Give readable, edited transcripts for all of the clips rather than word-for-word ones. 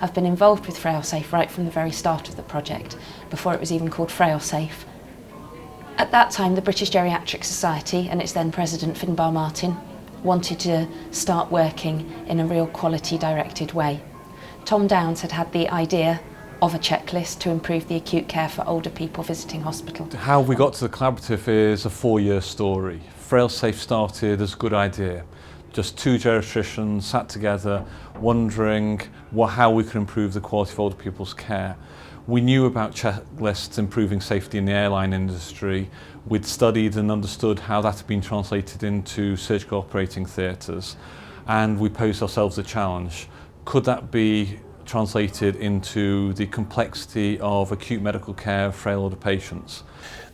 I've been involved with Frailsafe right from the very start of the project, before it was even called Frailsafe. At that time, the British Geriatric Society and its then president, Finbar Martin, wanted to start working in a real quality-directed way. Tom Downes had had the idea of a checklist to improve the acute care for older people visiting hospital. How we got to the collaborative is a 4-year story. Frailsafe started as a good idea. Just 2 geriatricians sat together wondering how we could improve the quality of older people's care. We knew about checklists improving safety in the airline industry. We'd studied and understood how that had been translated into surgical operating theatres, and we posed ourselves a challenge. Could that be translated into the complexity of acute medical care of frail older patients?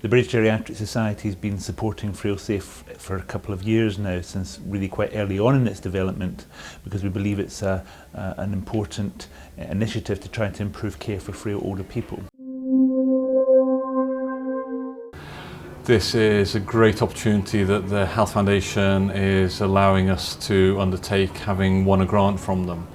The British Geriatric Society has been supporting Frailsafe for a couple of years now, since really quite early on in its development, because we believe it's an important initiative to try to improve care for frail older people. This is a great opportunity that the Health Foundation is allowing us to undertake, having won a grant from them.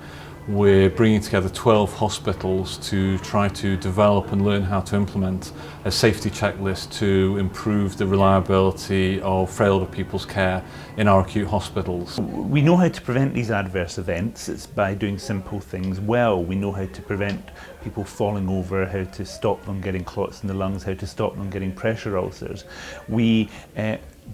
We're bringing together 12 hospitals to try to develop and learn how to implement a safety checklist to improve the reliability of frail older people's care in our acute hospitals. We know how to prevent these adverse events. It's by doing simple things well. We know how to prevent people falling over, how to stop them getting clots in the lungs, how to stop them getting pressure ulcers. We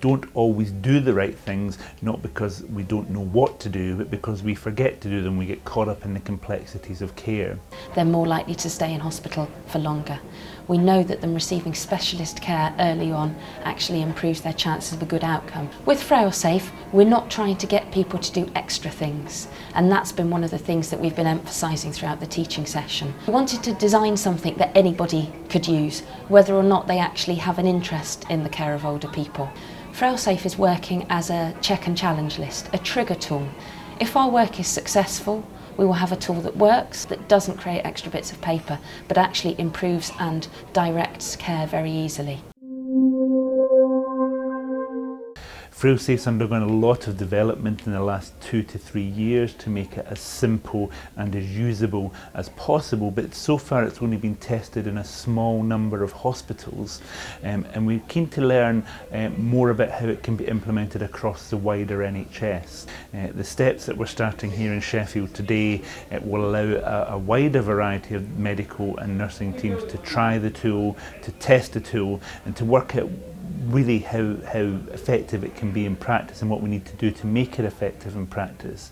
don't always do the right things, not because we don't know what to do, but because we forget to do them. We get caught up in the complexities of care. They're more likely to stay in hospital for longer. We know that them receiving specialist care early on actually improves their chances of a good outcome. With Frailsafe, we're not trying to get people to do extra things, and that's been one of the things that we've been emphasising throughout the teaching session. We wanted to design something that anybody could use, whether or not they actually have an interest in the care of older people. Frailsafe is working as a check and challenge list, a trigger tool. If our work is successful, we will have a tool that works, that doesn't create extra bits of paper, but actually improves and directs care very easily. Frailsafe's undergone a lot of development in the last 2 to 3 years to make it as simple and as usable as possible, but so far it's only been tested in a small number of hospitals, and we're keen to learn more about how it can be implemented across the wider NHS. The steps that we're starting here in Sheffield today will allow a wider variety of medical and nursing teams to try the tool, to test the tool, and to work out really how effective it can be in practice and what we need to do to make it effective in practice.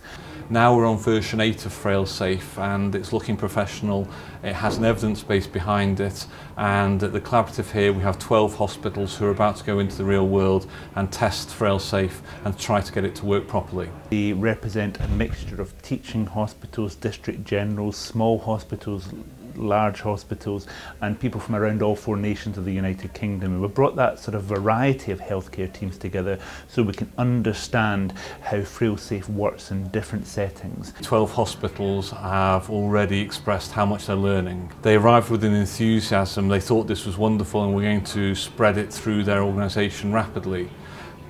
Now we're on version 8 of Frailsafe, and it's looking professional. It has an evidence base behind it, and at the collaborative here we have 12 hospitals who are about to go into the real world and test Frailsafe and try to get it to work properly. They represent a mixture of teaching hospitals, district generals, small hospitals, large hospitals, and people from around all 4 nations of the United Kingdom. And we've brought that sort of variety of healthcare teams together so we can understand how Frailsafe works in different settings. 12 hospitals have already expressed how much they're learning. They arrived with an enthusiasm. They thought this was wonderful and we're going to spread it through their organisation rapidly.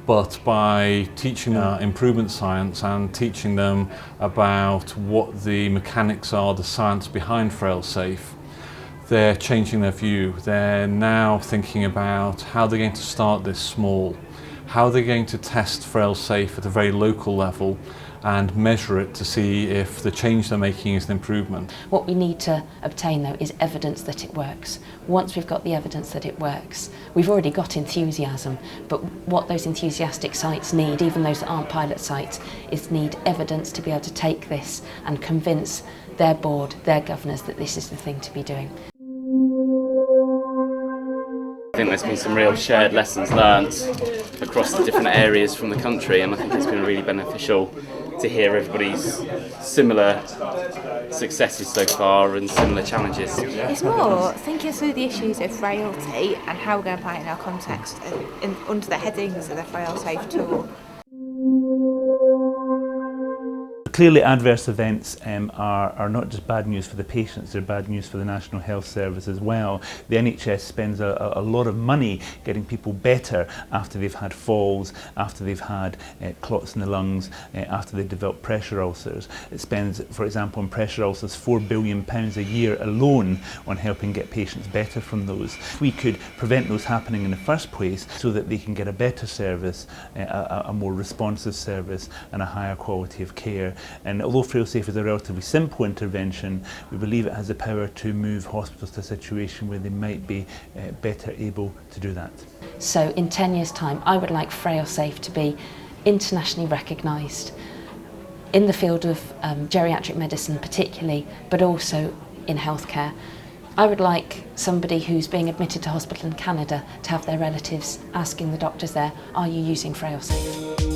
But by teaching improvement science and teaching them about what the mechanics are, the science behind Frailsafe, they're changing their view. They're now thinking about how they're going to start this small, how they're going to test Frailsafe at a very local level and measure it to see if the change they're making is an improvement. What we need to obtain though is evidence that it works. Once we've got the evidence that it works, we've already got enthusiasm, but what those enthusiastic sites need, even those that aren't pilot sites, is need evidence to be able to take this and convince their board, their governors that this is the thing to be doing. I think there's been some real shared lessons learned across the different areas from the country, and I think it's been really beneficial to hear everybody's similar successes so far and similar challenges. It's more thinking through the issues of frailty and how we're going to apply it in our context under the headings of the Frailsafe tool. clearly adverse events are not just bad news for the patients, they're bad news for the National Health Service as well. The NHS spends a lot of money getting people better after they've had falls, after they've had clots in the lungs, after they've developed pressure ulcers. It spends, for example, on pressure ulcers £4 billion a year alone on helping get patients better from those. If we could prevent those happening in the first place so that they can get a better service, a more responsive service and a higher quality of care. And although Frailsafe is a relatively simple intervention, we believe it has the power to move hospitals to a situation where they might be better able to do that. So in 10 years' time, I would like Frailsafe to be internationally recognised in the field of geriatric medicine particularly, but also in healthcare. I would like somebody who's being admitted to hospital in Canada to have their relatives asking the doctors there, are you using Frailsafe?